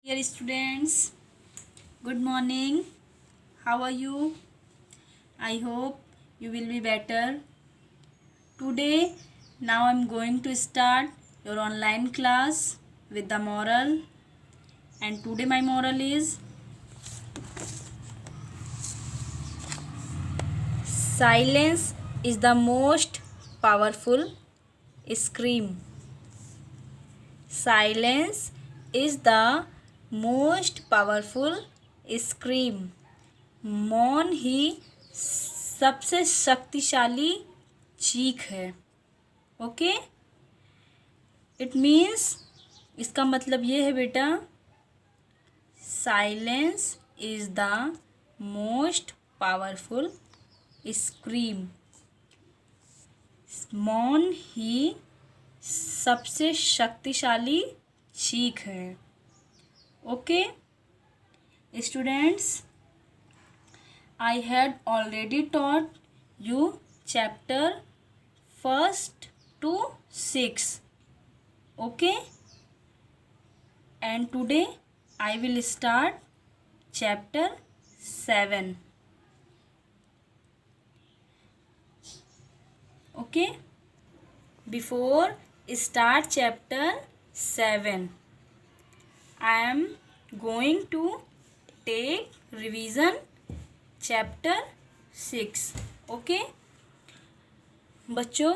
Dear students, good morning. How are you? I hope you will be better. Today, now I'm going to start your online class with the moral. And today my moral is silence is the most powerful scream. Silence is the most powerful scream. मौन ही सबसे शक्तिशाली चीख है. Okay, it means इसका मतलब ये है बेटा, silence is the most powerful scream. मौन ही सबसे शक्तिशाली चीख है. Okay students, I had already taught you chapter 1 to 6. Okay? And today I will start chapter 7. Okay? Before start chapter 7, I am going to take revision chapter 6. Okay बच्चों,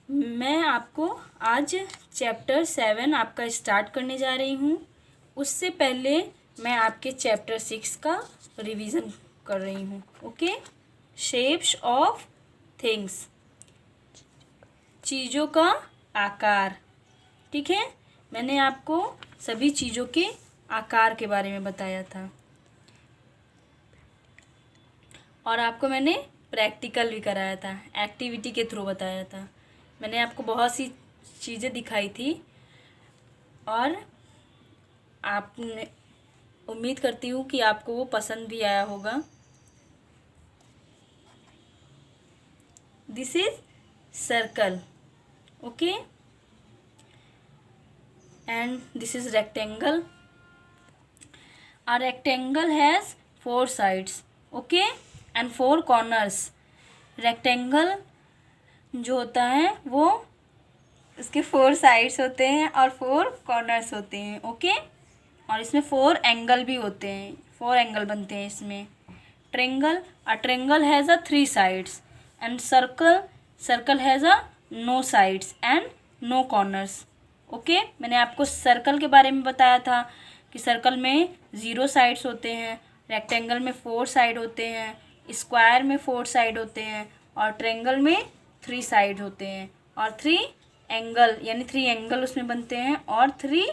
मैं आपको आज chapter 7 आपका स्टार्ट करने जा रही हूँ. उससे पहले मैं आपके चैप्टर 6 का रिवीजन कर रही हूँ. ओके, शेप्स ऑफ थिंग्स, चीज़ों का आकार. ठीक है, मैंने आपको सभी चीज़ों के आकार के बारे में बताया था और आपको मैंने प्रैक्टिकल भी कराया था, एक्टिविटी के थ्रू बताया था. मैंने आपको बहुत सी चीज़ें दिखाई थी और आपने, उम्मीद करती हूँ कि आपको वो पसंद भी आया होगा. This is circle. Okay, and this is rectangle. A rectangle has 4 sides. Okay, and 4 corners. Rectangle जो होता है वो इसके 4 sides होते हैं और 4 corners होते हैं. ओके, और इसमें 4 एंगल भी होते हैं, 4 एंगल बनते हैं इसमें. Triangle, a triangle has 3 sides. And circle has no sides and no corners. Okay, मैंने आपको सर्कल के बारे में बताया था कि सर्कल में 0 sides होते हैं, रेक्टेंगल में 4 साइड होते हैं, स्क्वायर में 4 साइड होते हैं और ट्रेंगल में 3 साइड होते हैं और 3 एंगल यानी 3 एंगल उसमें बनते हैं और 3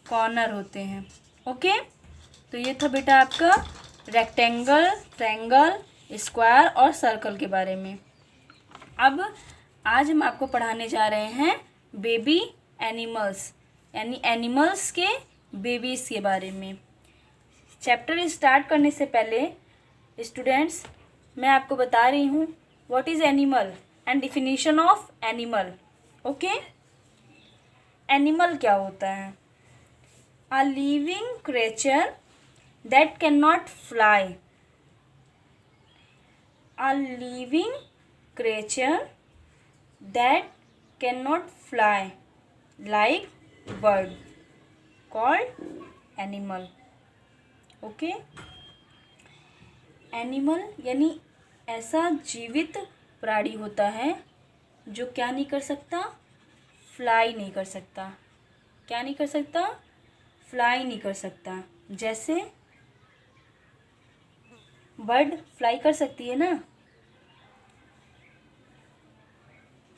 कॉर्नर होते हैं. ओके, तो ये था बेटा आपका रेक्टेंगल, ट्रायंगल, स्क्वायर और सर्कल के बारे में. अब आज हम आपको पढ़ाने जा रहे हैं बेबी एनिमल्स, यानी एनिमल्स के बेबीज़ के बारे में. चैप्टर स्टार्ट करने से पहले स्टूडेंट्स, मैं आपको बता रही हूँ what is animal and definition of animal. Okay, animal क्या होता है? A living creature that can not fly. A living creature that can not fly like bird called animal. Okay, animal यानी ऐसा जीवित प्राणी होता है जो क्या नहीं कर सकता? फ्लाई नहीं कर सकता. क्या नहीं कर सकता? फ्लाई नहीं कर सकता. जैसे बर्ड फ्लाई कर सकती है ना,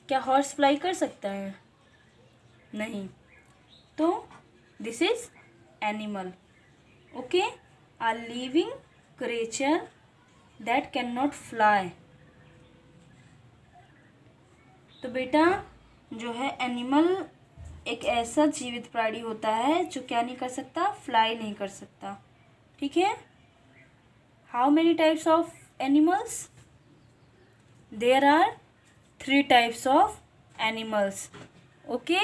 क्या हॉर्स फ्लाई कर सकता है? नहीं. तो this is animal. Okay, a living creature that can not fly. तो बेटा जो है एनिमल एक ऐसा जीवित प्राणी होता है जो क्या नहीं कर सकता? फ्लाई नहीं कर सकता. ठीक है. How many types of animals? There are 3 types of animals. Okay,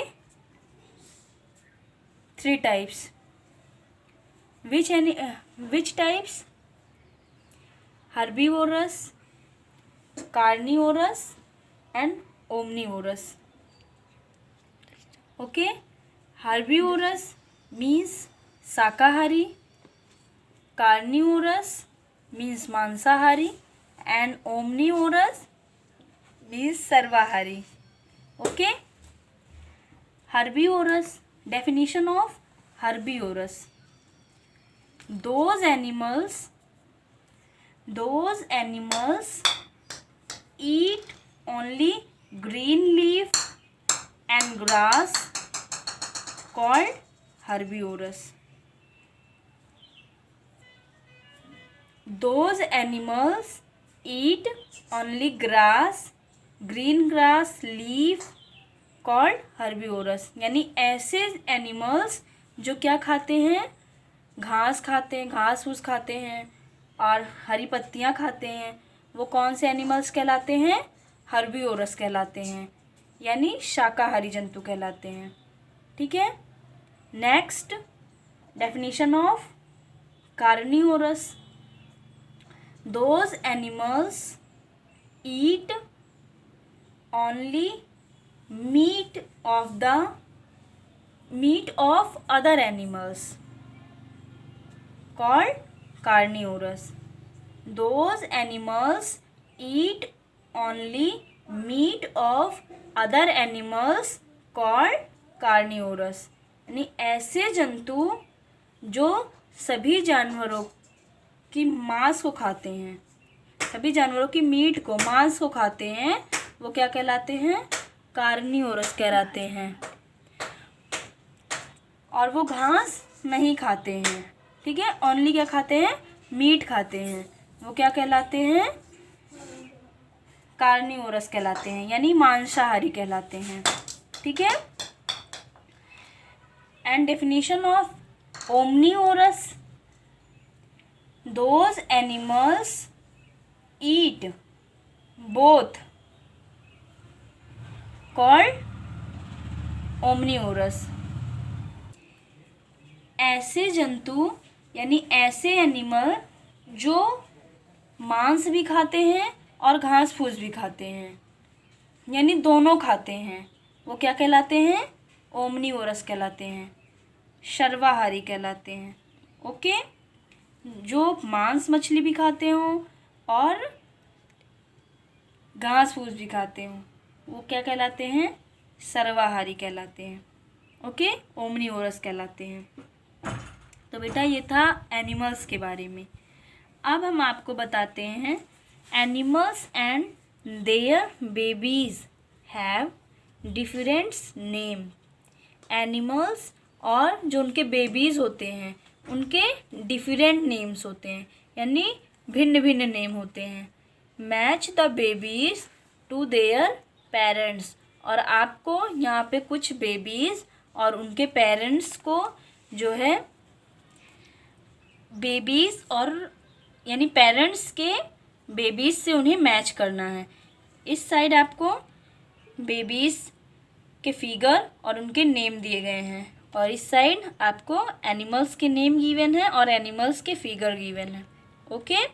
3 types. which types? Herbivorous, carnivorous and omnivorous. Okay, herbivorous means शाकाहारी, carnivorous means मांसाहारी and omnivorous means सर्वाहारी. Okay, herbivorous. Definition of herbivorous: those animals eat only green leaf and grass, called herbivorous. Those animals eat only grass, green grass, leaf, called herbivorous. यानी ऐसे animals जो क्या खाते हैं, घास खाते हैं, घास फूस खाते हैं और हरी पत्तियां खाते हैं, वो कौन से एनिमल्स कहलाते हैं? हर्बिवोरस कहलाते हैं, यानी शाकाहारी जंतु कहलाते हैं. ठीक है. Next, definition of carnivorous: those animals eat only meat of other animals, called carnivorous. Those animals eat only meat of other animals, called carnivorous. यानी ऐसे जंतु जो सभी जानवरों की मांस को खाते हैं, सभी जानवरों की मीट को, मांस को खाते हैं, वो क्या कहलाते हैं? कार्निवोरस कहलाते हैं. और वो घास नहीं खाते हैं. ठीक है, ओनली क्या खाते हैं? मीट खाते हैं. वो क्या कहलाते हैं? कार्निवोरस कहलाते हैं, यानी मांसाहारी कहलाते हैं. ठीक है. And definition of omnivorous: those animals eat both, called omnivorous. ऐसे जंतु यानी ऐसे एनिमल जो मांस भी खाते हैं और घास फूस भी खाते हैं, यानी दोनों खाते हैं, वो क्या कहलाते हैं? ओमनीवोरस कहलाते हैं, सर्वाहारी कहलाते हैं. ओके. जो मांस मछली भी खाते हों और घास फूस भी खाते हों, वो क्या कहलाते हैं? सर्वाहारी कहलाते हैं. ओके, ओमनीवोरस कहलाते हैं. तो बेटा ये था एनिमल्स के बारे में. अब हम आपको बताते हैं animals and there babies have different name. Animals और जो उनके बेबीज़ होते हैं उनके डिफरेंट नेम्स होते हैं, यानी भिन्न भिन्न नेम होते हैं. Match the babies to their parents. और आपको यहाँ पे कुछ बेबीज़ और उनके पेरेंट्स को जो है बेबीज़ और यानी पेरेंट्स के बेबीज़ से उन्हें मैच करना है. इस साइड आपको बेबीज़ के फिगर और उनके नेम दिए गए हैं और इस साइड आपको एनिमल्स के नेम गिवन है और एनिमल्स के फिगर गिवन है. ओके.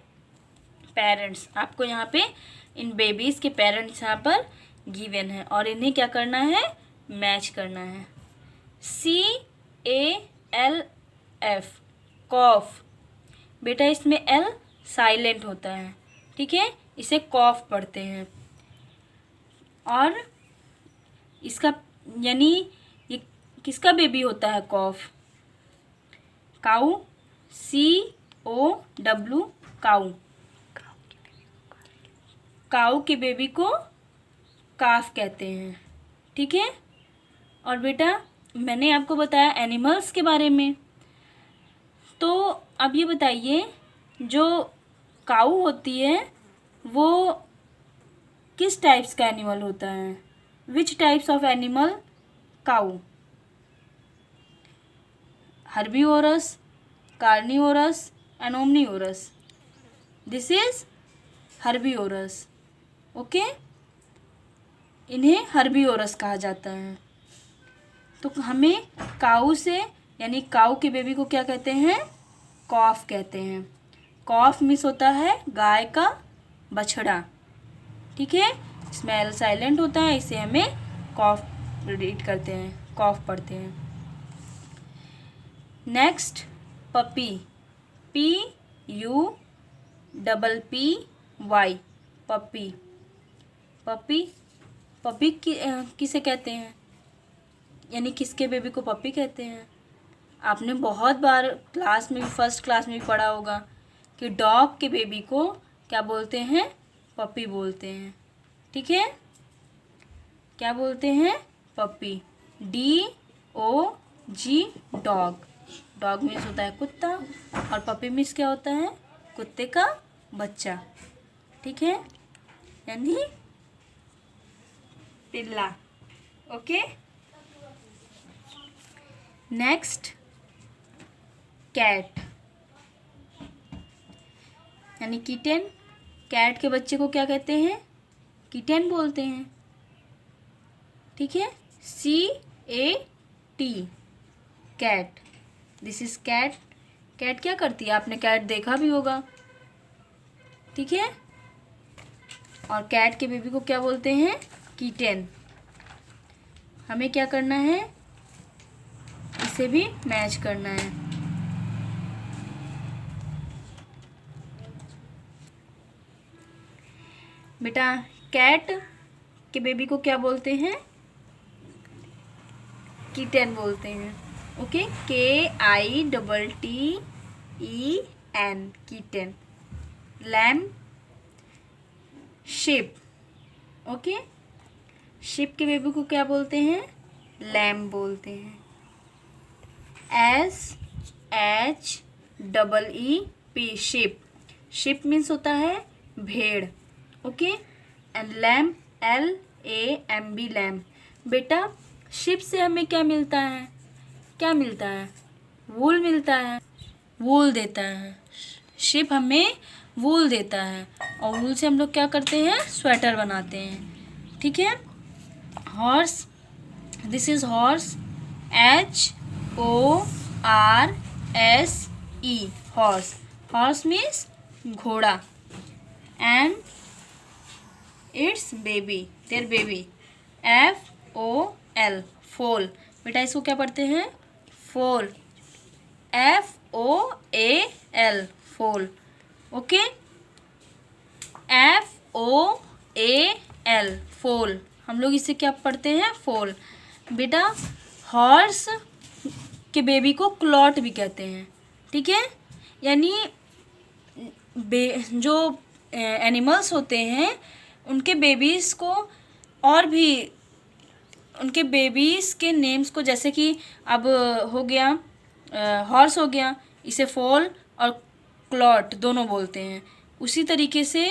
पेरेंट्स आपको यहाँ पे इन बेबीज़ के पेरेंट्स यहाँ पर गिवन है और इन्हें क्या करना है? मैच करना है. CALF कॉफ. बेटा इसमें L साइलेंट होता है. ठीक है, इसे कॉफ पढ़ते हैं. और इसका यानी ये किसका बेबी होता है? कॉफ. काऊ. COW काऊ. काऊ के बेबी को काफ कहते हैं. ठीक है. और बेटा मैंने आपको बताया एनिमल्स के बारे में, तो अब ये बताइए जो काऊ होती है वो किस टाइप्स का एनिमल होता है? Which types of animal? Cow. Herbivorous, carnivorous and omnivorous. This is herbivorous. Okay. इन्हें हर्बीवोरस कहा जाता है. तो हमें काऊ से यानी काऊ के बेबी को क्या कहते हैं? कॉफ कहते हैं। कॉफ मीन्स होता है गाय का बछड़ा, ठीक है। स्मेल साइलेंट होता है, इसे हमें कॉफ रीड करते हैं, कॉफ पढ़ते हैं। Next puppy, PUPPY, puppy. Puppy puppy किसे कहते हैं, यानी किसके बेबी को पपी कहते हैं। आपने बहुत बार क्लास में, फर्स्ट क्लास में भी पढ़ा होगा कि डॉग के बेबी को क्या बोलते हैं, पपी बोलते हैं, ठीक है। क्या बोलते हैं, puppy, DOG, dog. Dog means होता है कुत्ता, और पपी मीन्स क्या होता है, कुत्ते का बच्चा, ठीक है, यानी पिल्ला, ओके। नेक्स्ट कैट, यानी किटेन। कैट के बच्चे को क्या कहते हैं, किटेन बोलते हैं, ठीक है, CAT, cat. This is cat. Cat क्या करती है, आपने कैट देखा भी होगा, ठीक है। और कैट के बेबी को क्या बोलते हैं, किटेन। हमें क्या करना है, इसे भी मैच करना है। बेटा कैट के बेबी को क्या बोलते हैं, किटेन बोलते हैं, okay. KITTEN, kitten. Lamb, sheep, okay. Sheep के बेबी को क्या बोलते हैं, लैम बोलते हैं। SHEEP, ship. शिप मीन्स होता है भेड़, okay. And lamp, LAMB, lamp. बेटा शिप से हमें क्या मिलता है, क्या मिलता है, वूल मिलता है, वूल देता है। शिप हमें वूल देता है, और वूल से हम लोग क्या करते हैं, स्वेटर बनाते हैं, ठीक है। Horse, this is horse, HORSE, horse. Horse means घोड़ा। And its baby, there baby, FOL, foal. बेटा इसको क्या पढ़ते हैं, फोल, FOAL, फोल, ओके। FOAL, फोल। हम लोग इसे क्या पढ़ते हैं, फोल। बेटा हॉर्स के बेबी को क्लॉट भी कहते हैं, ठीक है। यानी जो एनिमल्स होते हैं उनके बेबीज़ को, और भी उनके बेबीज़ के नेम्स को, जैसे कि अब हो गया हॉर्स हो गया, इसे फोल और क्लॉट दोनों बोलते हैं। उसी तरीके से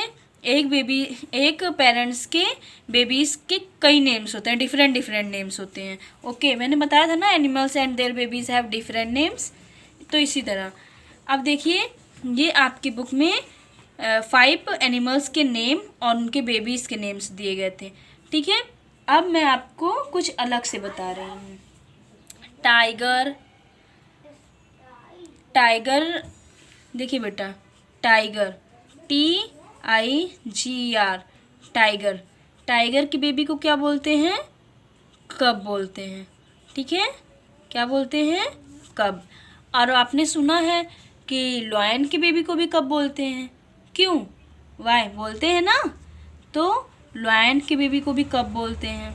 एक पेरेंट्स के बेबीज़ के कई नेम्स होते हैं, डिफरेंट डिफरेंट नेम्स होते हैं, ओके। मैंने बताया था ना, animals and there babies have different names, तो इसी तरह। अब देखिए, ये आपकी बुक में 5 एनिमल्स के नेम और उनके बेबीज़ के नेम्स दिए गए थे, ठीक है। अब मैं आपको कुछ अलग से बता रही हूँ। टाइगर, टाइगर देखिए बेटा, टाइगर, TIGR, टाइगर। टाइगर की बेबी को क्या बोलते हैं, कब बोलते हैं, ठीक है। क्या बोलते हैं, कब। और आपने सुना है कि लॉयन की बेबी को भी कब बोलते हैं, क्यों, वाई बोलते हैं ना। तो लॉयन की बेबी को भी कब बोलते हैं,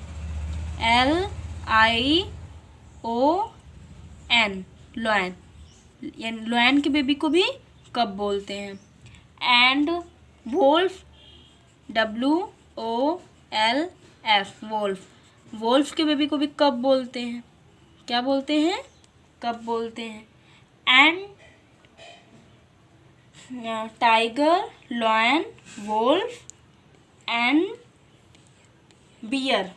LION, लॉयन। यानी लॉयन की बेबी को भी कब बोलते हैं। And wolf, WOLF, wolf. Wolf के बेबी को भी कब बोलते हैं, क्या बोलते हैं, कब बोलते हैं। And tiger, lion, wolf and bear.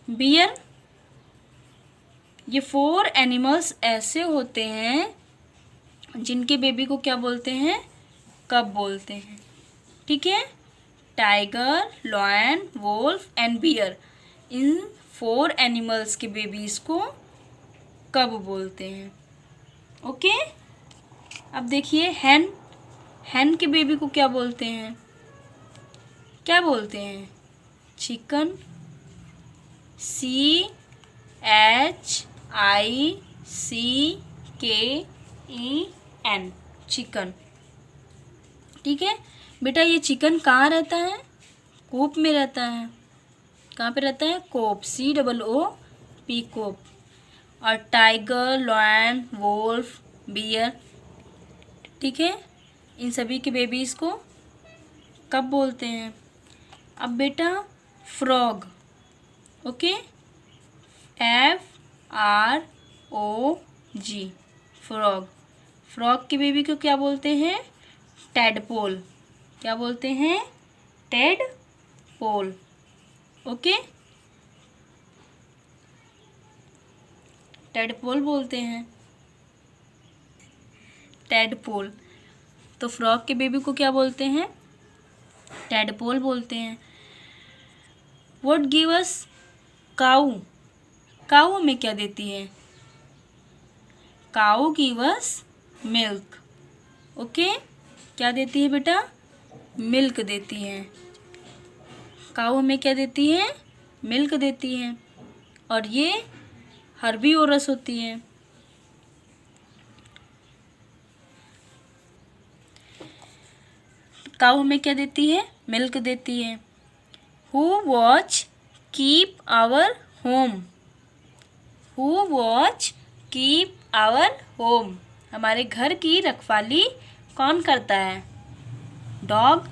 Bear, ये 4 एनिमल्स ऐसे होते हैं जिनके बेबी को क्या बोलते हैं, कब बोलते हैं, ठीक है। Tiger, lion, wolf and bear, इन 4 एनिमल्स के बेबीज़ को कब बोलते हैं, ओके। अब देखिए हैन के बेबी को क्या बोलते हैं? क्या बोलते हैं? Chicken, CHICKEN, chicken. ठीक है बेटा, ये चिकन कहाँ रहता है? कोप में रहता है। कहाँ पे रहता है? कोप, COOP, कोप। और टाइगर, लॉयन, वोल्फ, बियर, ठीक है, इन सभी के बेबीज़ को कब बोलते हैं? अब बेटा frog, okay, FROG, frog. Frog के बेबी को क्या बोलते हैं? टैडपोल। क्या बोलते हैं? टैडपोल, ओके, टैडपोल बोलते हैं, टैडपोल। तो फ्रॉग के बेबी को क्या बोलते हैं? टैडपोल बोलते हैं। व्हाट गिव अस काऊ? काऊ हमें क्या देती है? काऊ गिव अस मिल्क, ओके, क्या देती है बेटा? मिल्क देती है। काऊ हमें क्या देती है? मिल्क देती है। और ये हर्बीवोरस होती है। काऊ हमें क्या देती है? मिल्क देती है। Who watch keep our home? Who watch keep our home? हमारे घर की रखवाली कौन करता है? Dog,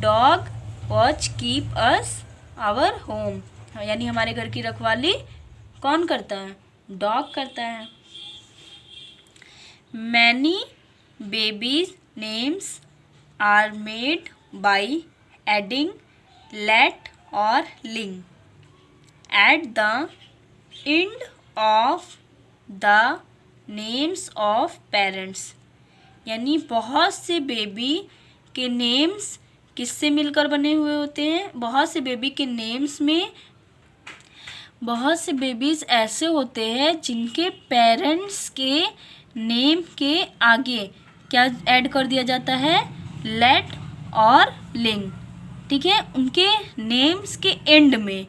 dog watch keep us our home, यानी हमारे घर की रखवाली कौन करता है? डॉग करता है। Many babies names are made by adding let और ling at the end of the names of parents, यानी बहुत से बेबी के नेम्स किससे मिलकर बने हुए होते हैं? बहुत से बेबी के नेम्स में बहुत से बेबीज़ ऐसे होते हैं जिनके पेरेंट्स के नेम के आगे क्या ऐड कर दिया जाता है? लेट और लिंग, ठीक है, उनके नेम्स के एंड में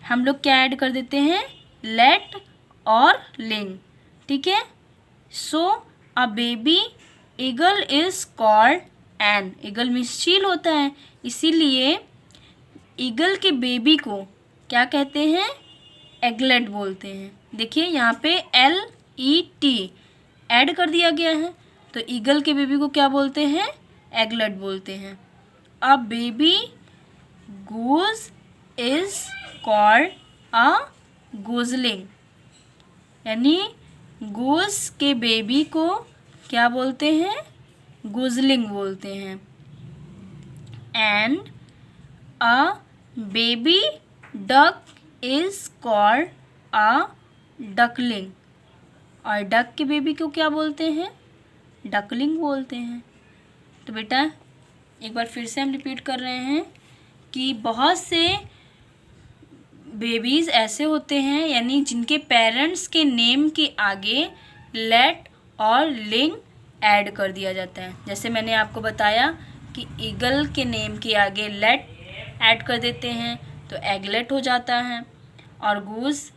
हम लोग क्या ऐड कर देते हैं? लेट और लिंग, ठीक है। So a baby eagle is called an, eagle means चील होता है, इसीलिए ईगल के बेबी को क्या कहते हैं? एगलेट बोलते हैं। देखिए यहाँ पे LET ऐड कर दिया गया है, तो ईगल के बेबी को क्या बोलते हैं? एगलेट बोलते हैं। A baby goose is called a gosling, यानी गूस के बेबी को क्या बोलते हैं? गूजलिंग बोलते हैं। And a baby duck is called a duckling, और डक के बेबी को क्या बोलते हैं? डकलिंग बोलते हैं। तो बेटा एक बार फिर से हम रिपीट कर रहे हैं कि बहुत से बेबीज़ ऐसे होते हैं, यानी जिनके पेरेंट्स के नेम के आगे लेट और लिंग ऐड कर दिया जाता है। जैसे मैंने आपको बताया कि ईगल के नेम के आगे लेट ऐड कर देते हैं तो एगलेट हो जाता है, और गूस,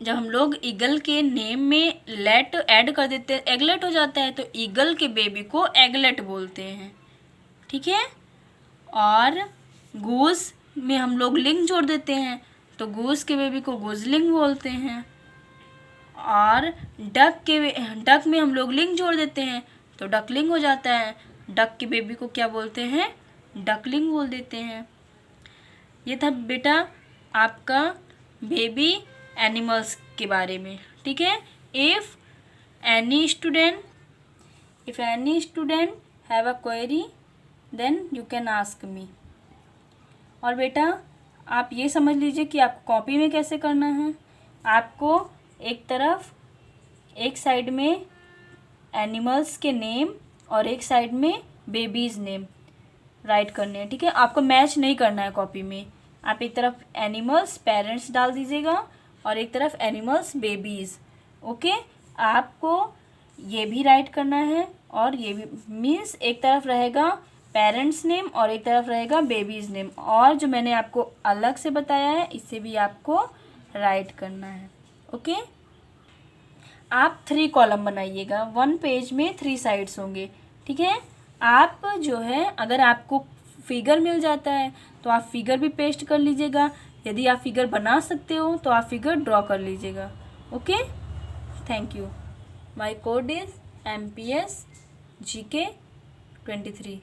जब हम लोग ईगल के नेम में लेट ऐड कर देते हैं एगलेट हो जाता है, तो ईगल के बेबी को एगलेट बोलते हैं, ठीक है। और गूस में हम लोग लिंग जोड़ देते हैं तो गूस के बेबी को गूजलिंग बोलते हैं, और डक में हम लोग लिंग जोड़ देते हैं तो डकलिंग हो जाता है। डक के बेबी को क्या बोलते हैं? डकलिंग बोल देते हैं। ये था बेटा आपका बेबी एनिमल्स के बारे में, ठीक है। If any student have a query then you can ask me. और बेटा आप ये समझ लीजिए कि आपको कॉपी में कैसे करना है। आपको एक साइड में एनिमल्स के नेम और एक साइड में बेबीज़ नेम राइट करने हैं, ठीक है। आपको मैच नहीं करना है कॉपी में। आप एक तरफ एनिमल्स पेरेंट्स डाल दीजिएगा और एक तरफ एनिमल्स बेबीज़, ओके। आपको ये भी राइट करना है और ये भी, मीन्स एक तरफ रहेगा पेरेंट्स नेम और एक तरफ रहेगा बेबीज़ नेम, और जो मैंने आपको अलग से बताया है इसे भी आपको राइट करना है। ओके, आप 3 कॉलम बनाइएगा, 1 पेज में 3 साइड्स होंगे, ठीक है। आप जो है अगर आपको फिगर मिल जाता है तो आप फिगर भी पेस्ट कर लीजिएगा, यदि आप फिगर बना सकते हो तो आप फिगर ड्रॉ कर लीजिएगा। Okay, thank you. My code is MPS GK 23।